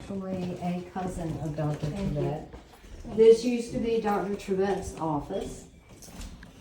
actually a cousin of Dr. Trevette. This used to be Dr. Trevette's office,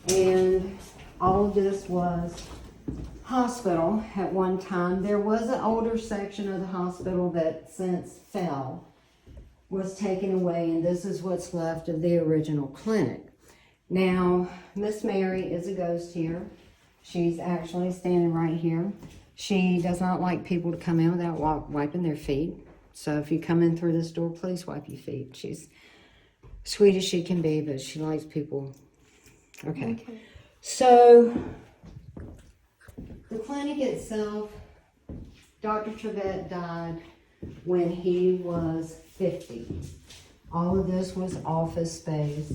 and all of this was hospital at one time. There was an older section of the hospital that since fell, was taken away, and this is what's left of the original clinic. Now, Miss Mary is a ghost here. She's actually standing right here. She does not like people to come in without wiping their feet. So if you come in through this door, please wipe your feet. She's sweet as she can be, but she likes people. Okay. So the clinic itself, Dr. Trevette died when he was 50. All of this was office space.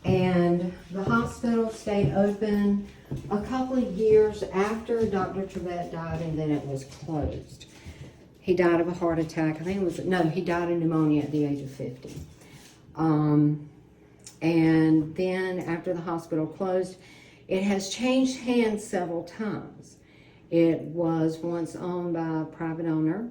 And the hospital stayed open a couple of years after Dr. Trevette died, and then it was closed. He died of a heart attack. I think it was, no, he died of pneumonia at the age of 50. And then after the hospital closed, it has changed hands several times. It was once owned by a private owner.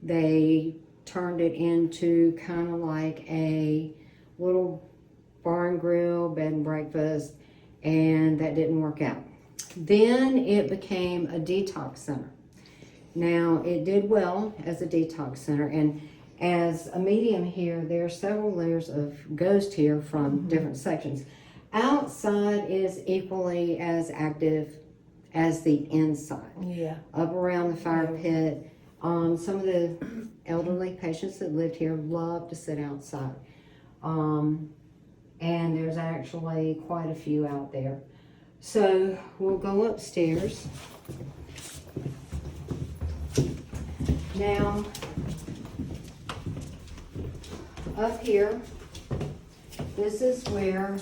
They turned it into kind of like a little bar and grill, bed and breakfast, and that didn't work out. Then it became a detox center. Now, it did well as a detox center, and as a medium here, there are several layers of ghost here from different sections. Outside is equally as active as the inside. Yeah. Up around the fire pit, some of the elderly patients that lived here love to sit outside. And there's actually quite a few out there. So we'll go upstairs. Now, up here, this is where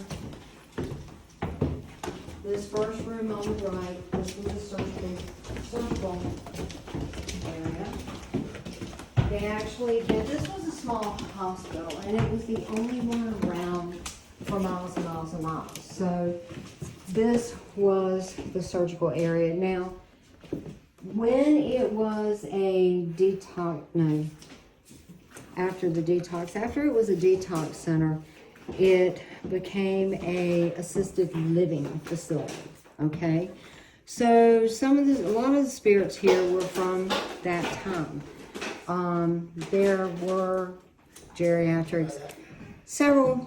this first room on the right, this was a surgical area. They actually did, this was a small hospital, and it was the only one around for miles and miles and miles. So this was the surgical area. Now, when it was a detox, no, after the detox, after it was a detox center, it became a assisted living facility, okay? So a lot of the spirits here were from that time. There were geriatrics,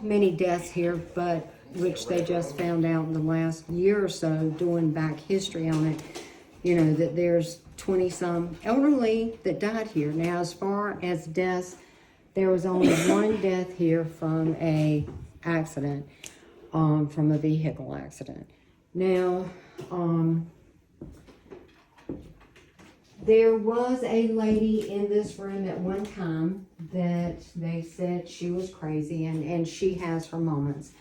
many deaths here, but which they just found out in the last year or so, doing back history on it, you know, that there's 20-some elderly that died here. Now, as far as deaths, there was only one death here from a accident, from a vehicle accident. Now, there was a lady in this room at one time that they said she was crazy, and she has her moments.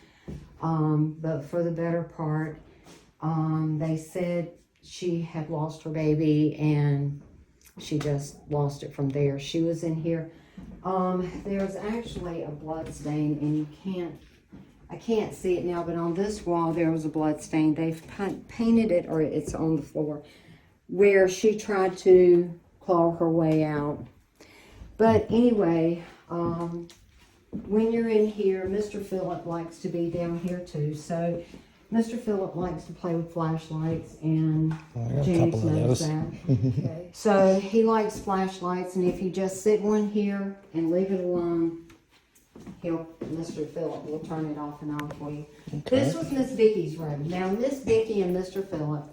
But for the better part, they said she had lost her baby and she just lost it from there. She was in here. There's actually a blood stain, and I can't see it now, but on this wall there was a blood stain. They've painted it, or it's on the floor, where she tried to claw her way out. But anyway, when you're in here, Mr. Phillip likes to be down here too. So Mr. Phillip likes to play with flashlights, and James knows that. Okay. So he likes flashlights, and if you just sit one here and leave it alone, Mr. Phillip will turn it off and on for you. Okay. This was Miss Vicki's room. Now, Miss Vicki and Mr. Phillip,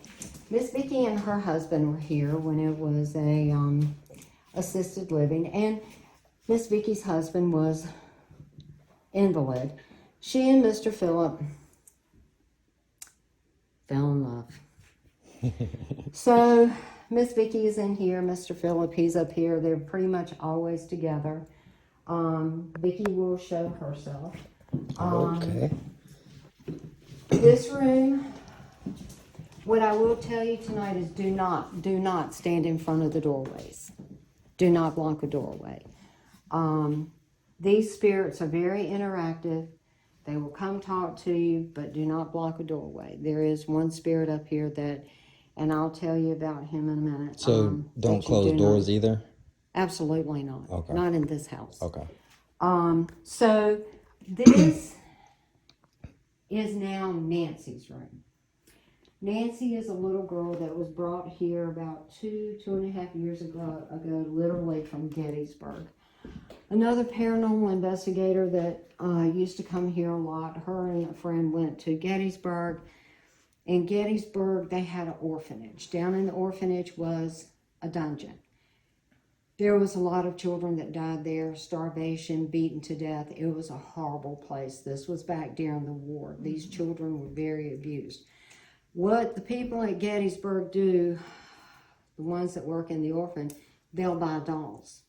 Miss Vicki and her husband were here when it was a assisted living, and Miss Vicki's husband was invalid. She and Mr. Phillip fell in love. So Miss Vicki is in here, Mr. Phillip, he's up here. They're pretty much always together. Vicki will show herself. Okay. This room, what I will tell you tonight is do not stand in front of the doorways. Do not block a doorway. These spirits are very interactive. They will come talk to you, but do not block a doorway. There is one spirit up here that, and I'll tell you about him in a minute. So don't close doors either? Absolutely not. Okay. Not in this house. Okay. So this is now Nancy's room. Nancy is a little girl that was brought here about 2.5 years ago, literally from Gettysburg. Another paranormal investigator that used to come here a lot, her and a friend went to Gettysburg. In Gettysburg, they had an orphanage. Down in the orphanage was a dungeon. There was a lot of children that died there, starvation, beaten to death. It was a horrible place. This was back during the war. These children were very abused. What the people at Gettysburg do, the ones that work in the orphan, they'll buy dolls.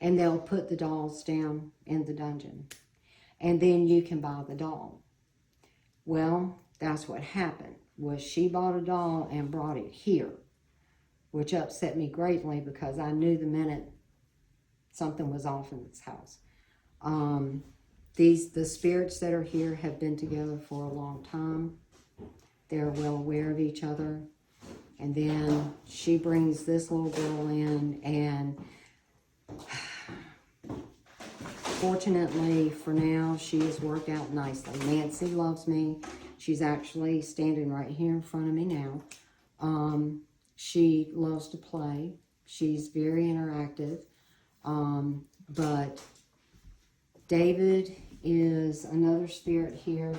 And they'll put the dolls down in the dungeon. And then you can buy the doll. Well, that's what happened, was she bought a doll and brought it here, which upset me greatly because I knew the minute something was off in this house. The spirits that are here have been together for a long time. They're well aware of each other. And then she brings this little girl in, and fortunately for now, she has worked out nicely. Nancy loves me. She's actually standing right here in front of me now. She loves to play. She's very interactive. But David is another spirit here.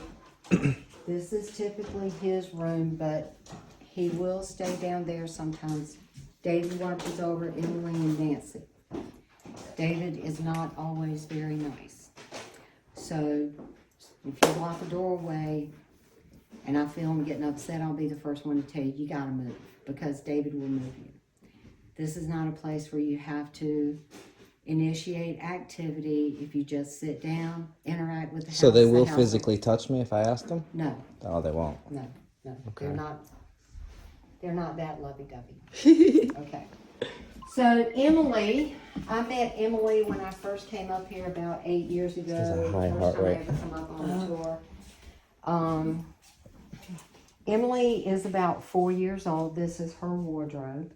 This is typically his room, but he will stay down there sometimes. David watches over Emily and Nancy. David is not always very nice. So if you lock the doorway and I feel him getting upset, I'll be the first one to tell you, you gotta move, because David will move you. This is not a place where you have to initiate activity. If you just sit down, interact with the house. So they will physically touch me if I ask them? No. Oh, they won't? No. Okay. They're not that lovey-dovey. Okay. So Emily, I met Emily when I first came up here about 8 years ago. She's a high heart First time rate. I ever come up on the tour. Emily is about 4 years old. This is her wardrobe.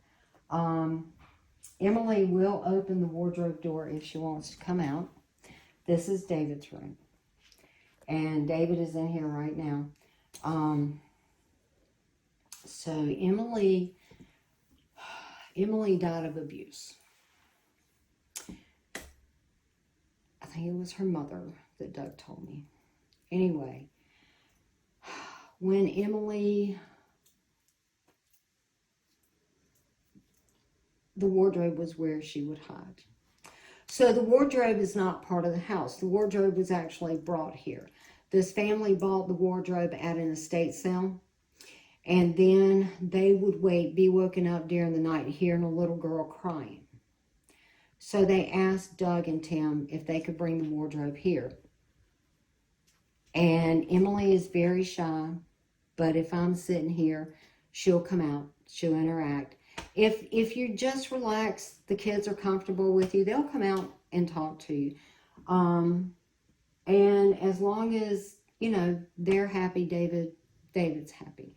Emily will open the wardrobe door if she wants to come out. This is David's room. And David is in here right now. So Emily died of abuse. I think it was her mother that Doug told me. Anyway, when Emily, the wardrobe was where she would hide. So the wardrobe is not part of the house. The wardrobe was actually brought here. This family bought the wardrobe at an estate sale. And then they would be woken up during the night hearing a little girl crying. So they asked Doug and Tim if they could bring the wardrobe here. And Emily is very shy, but if I'm sitting here, she'll come out, she'll interact. If you just relax, the kids are comfortable with you, they'll come out and talk to you. And as long as, they're happy, David's happy.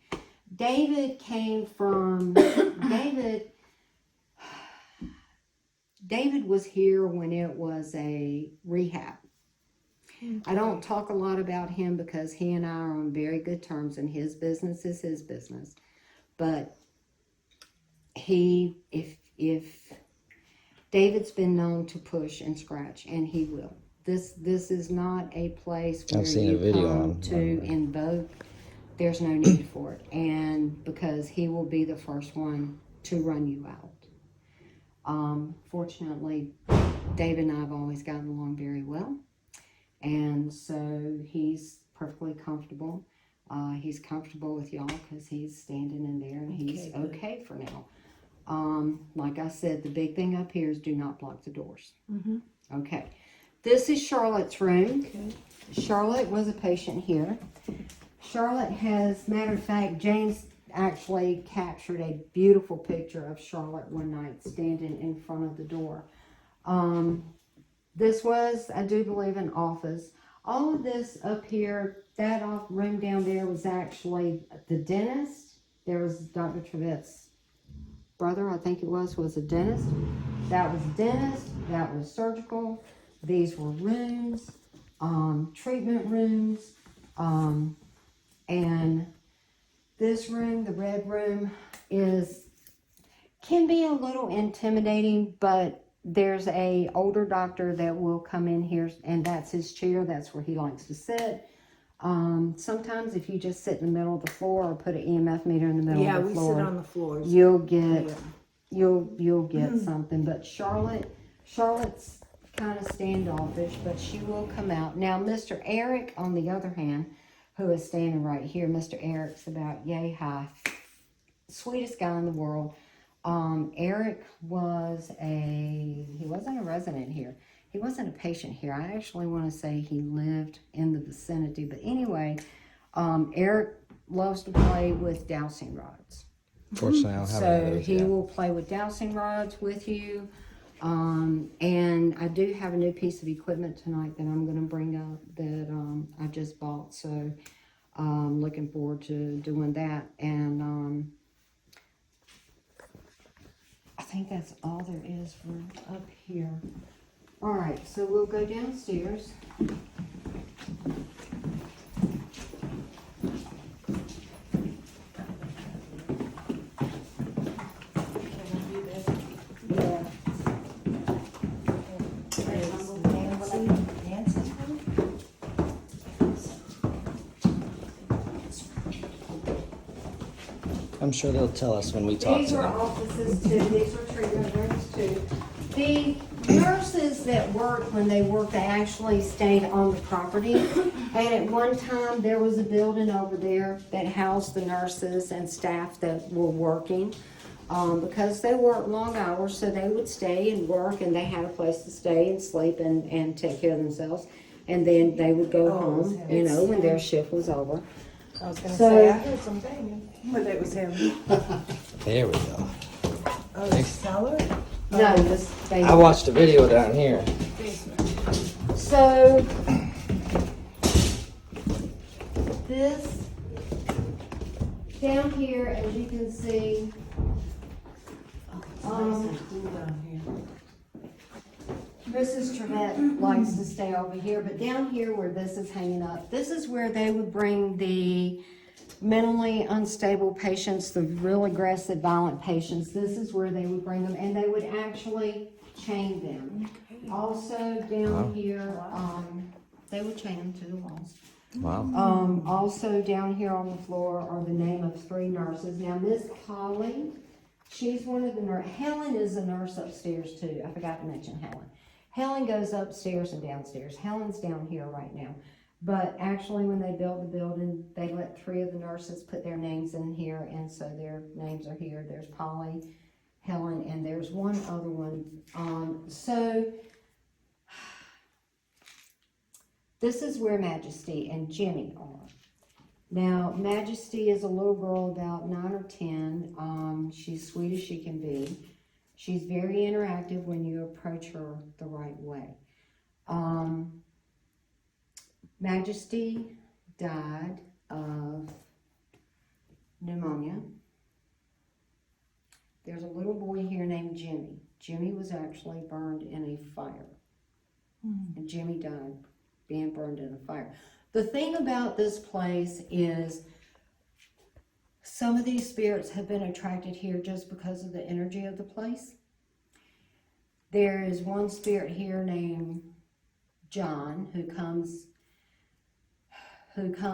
David was here when it was a rehab. I don't talk a lot about him because he and I are on very good terms, and his business is his business. But if David's been known to push and scratch, and he will. This is not a place where you come to invoke. There's no need for it. And because he will be the first one to run you out. Fortunately, David and I have always gotten along very well. And so he's perfectly comfortable. He's comfortable with y'all because he's standing in there, and he's okay for now. Like I said, the big thing up here is do not block the doors. Mm-hmm. Okay. This is Charlotte's room. Okay. Charlotte was a patient here. Charlotte has, matter of fact, James actually captured a beautiful picture of Charlotte one night standing in front of the door. This was, I do believe, an office. All of this up here, that room down there was actually the dentist. There was Dr. Trevette's brother, I think it was a dentist. That was dentist, that was surgical. These were rooms, treatment rooms, and this room, the red room, can be a little intimidating, but there's a older doctor that will come in here, and that's his chair. That's where he likes to sit. Sometimes if you just sit in the middle of the floor or put an EMF meter in the middle of the floor, we sit on the floors. You'll get you'll get something. But Charlotte's kind of standoffish, but she will come out. Now, Mr. Eric, on the other hand, who is standing right here, Mr. Eric's about yay high, sweetest guy in the world. Eric he wasn't a resident here. He wasn't a patient here. I actually want to say he lived in the vicinity. But anyway, Eric loves to play with dowsing rods. Fortunately, I don't have any of So those he yet. will play with dowsing rods with you. And I do have a new piece of equipment tonight that I'm going to bring up that I just bought. So I'm looking forward to doing that. And I think that's all there is for up here. All right, so we'll go downstairs. Yeah. I'm sure they'll tell us when we talk These to are them. offices too, these are treatment rooms too. The nurses that worked, when they worked, they actually stayed on the property. And at one time, there was a building over there that housed the nurses and staff that were working. Because they worked long hours, so they would stay and work, and they had a place to stay and sleep and take care of themselves. And then they would go home, you know, when their shift was over. I was gonna So- say, I heard some banging, but it was him. There we go. Oh, the cellar? No, this they. I watched a video down here. So, this, down here, as you can see, Mrs. Trevette likes to stay over here, but down here where this is hanging up, this is where they would bring the mentally unstable patients, the real aggressive, violent patients. This is where they would bring them, and they would actually chain them. Also down here, they would chain them to the walls. Wow. Also down here on the floor are the name of 3 nurses. Now, Miss Polly, she's one of the nurses. Helen is a nurse upstairs too. I forgot to mention Helen. Helen goes upstairs and downstairs. Helen's down here right now. But actually, when they built the building, they let 3 of the nurses put their names in here, and so their names are here. There's Polly, Helen, and there's one other one. So this is where Majesty and Jenny are. Now, Majesty is a little girl about 9 or 10. She's sweet as she can be. She's very interactive when you approach her the right way. Majesty died of pneumonia. There's a little boy here named Jimmy. Jimmy was actually burned in a fire. And Jimmy died being burned in a fire. The thing about this place is some of these spirits have been attracted here just because of the energy of the place. There is one spirit here named John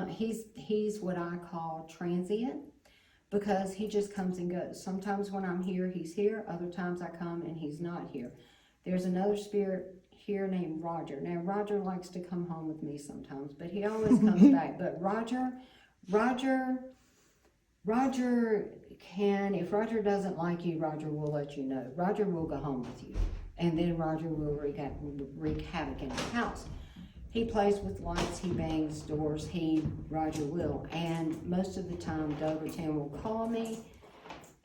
he's what I call transient, because he just comes and goes. Sometimes when I'm here, he's here. Other times I come and he's not here. There's another spirit here named Roger. Now, Roger likes to come home with me sometimes, but he always comes back. But Roger can, if Roger doesn't like you, Roger will let you know. Roger will go home with you, and then Roger will wreak havoc in the house. He plays with lights, he bangs doors, Roger will. And most of the time, Doug or Tim will call me,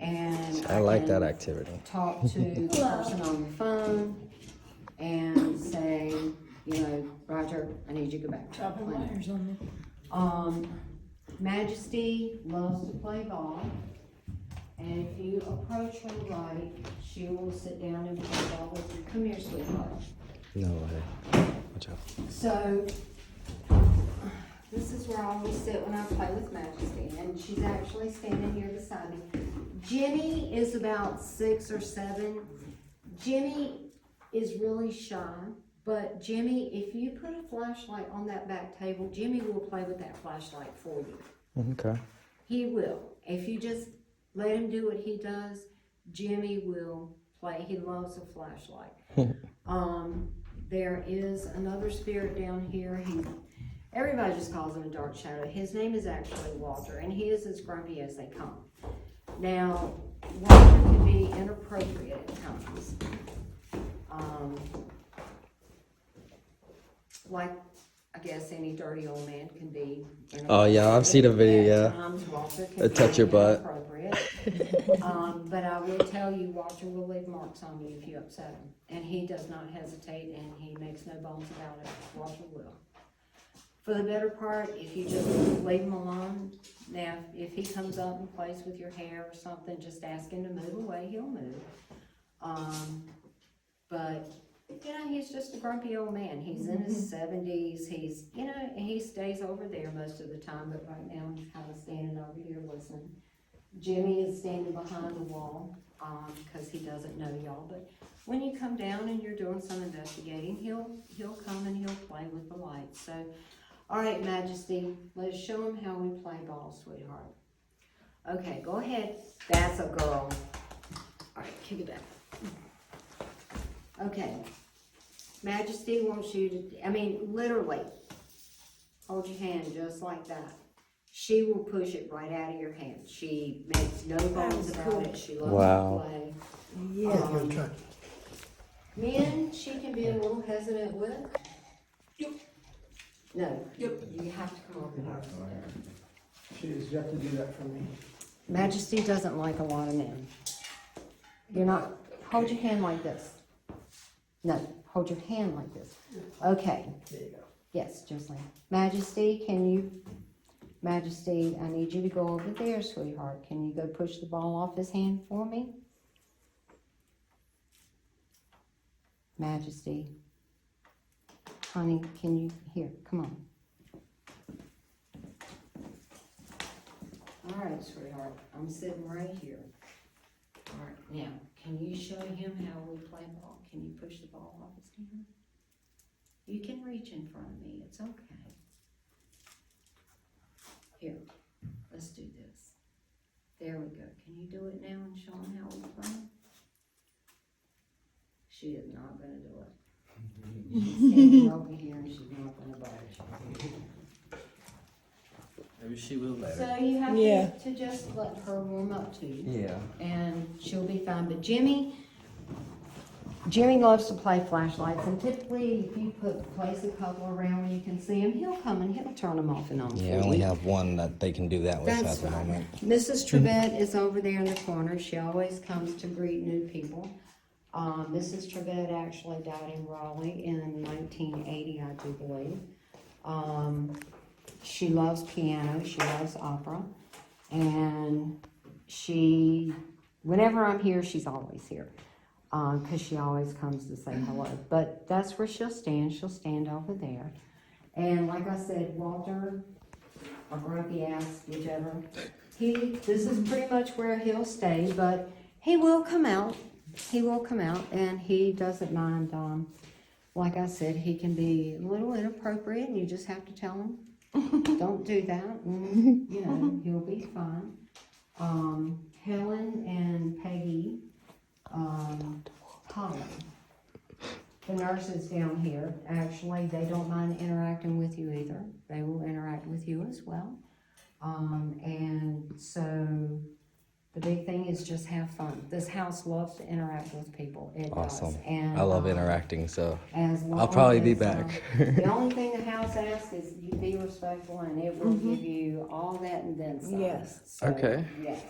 and I like that can activity. talk to the person on the phone and say, you know, Roger, I need you to go back to the planet. Majesty loves to play golf, And if you approach her right, she will sit down and play ball with you. Come here, sweetheart. No way. Watch out. So, this is where I always sit when I play with Majesty, and she's actually standing here beside me. Jenny is about 6 or 7. Jimmy is really shy, but Jimmy, if you put a flashlight on that back table, Jimmy will play with that flashlight for you. Okay. He will. If you just let him do what he does, Jimmy will play. He loves a flashlight. There is another spirit down here. Everybody just calls him a dark shadow. His name is actually Walter, and he is as grumpy as they come. Now, Walter can be inappropriate at times. Like, I guess any dirty old man can be inappropriate. Oh yeah, I've seen a video. At times, Walter can Yeah, be touch your butt. inappropriate. But I will tell you, Walter will leave marks on you if you upset him. And he does not hesitate, and he makes no bones about it. Walter will. For the better part, if you just leave him alone, now, if he comes up and plays with your hair or something, just ask him to move away, he'll move. But, you know, he's just a grumpy old man. He's in his 70s. He's, you know, he stays over there most of the time, but right now he's kind of standing over here listening. Jimmy is standing behind the wall, because he doesn't know y'all, but when you come down and you're doing some investigating, he'll come and he'll play with the lights. So, all right, Majesty, let's show him how we play ball, sweetheart. Okay, go ahead. That's a girl. All right, kick it back. Okay. Majesty wants you to, literally, hold your hand just like that. She will push it right out of your hand. She makes no bones about it. She loves Wow. to play. Yeah. Men, she can be a little hesitant with. No, you have to come over here. She's got to do that for me. Majesty doesn't like a lot of men. You're not, hold your hand like this. No, hold your hand like this. Okay. There you go. Yes, just like Majesty, Majesty, I need you to go over there, sweetheart. Can you go push the ball off his hand for me? Majesty. Honey, can you, here, come on. All right, sweetheart, I'm sitting right here. All right, now, can you show him how we play ball? Can you push the ball off his hand? You can reach in front of me, it's okay. Here, let's do this. There we go. Can you do it now and show him how we play? She is not gonna do it. She's standing over here and she's not gonna budge. Maybe she will later. So you have Yeah. to just let her warm up to you. Yeah. And she'll be fine. But Jimmy loves to play flashlights, and typically if you place a couple around where you can see him, he'll come and he'll turn them off and on. Yeah, I only have one that they can do that with That's at the right. moment. Mrs. Trevette is over there in the corner. She always comes to greet new people. Mrs. Trevette actually died in Raleigh in 1980, I do believe. She loves piano, she loves opera, and whenever I'm here, she's always here, because she always comes to say hello. But that's where she'll stand over there. And like I said, Walter, or grumpy ass, whichever, this is pretty much where he'll stay, but he will come out. And he doesn't mind, like I said, he can be a little inappropriate, and you just have to tell him, don't do that, and, he'll be fine. Helen and Peggy, Holly, the nurses down here, actually, they don't mind interacting with you either. They will interact with you as well. And so the big thing is just have fun. This house loves to interact with people. It Awesome. does. And, I love interacting, so as long I'll probably be as, back. The only thing the house asks is you be respectful, and it will give you all that and then some. Yes. So, Okay. Yes.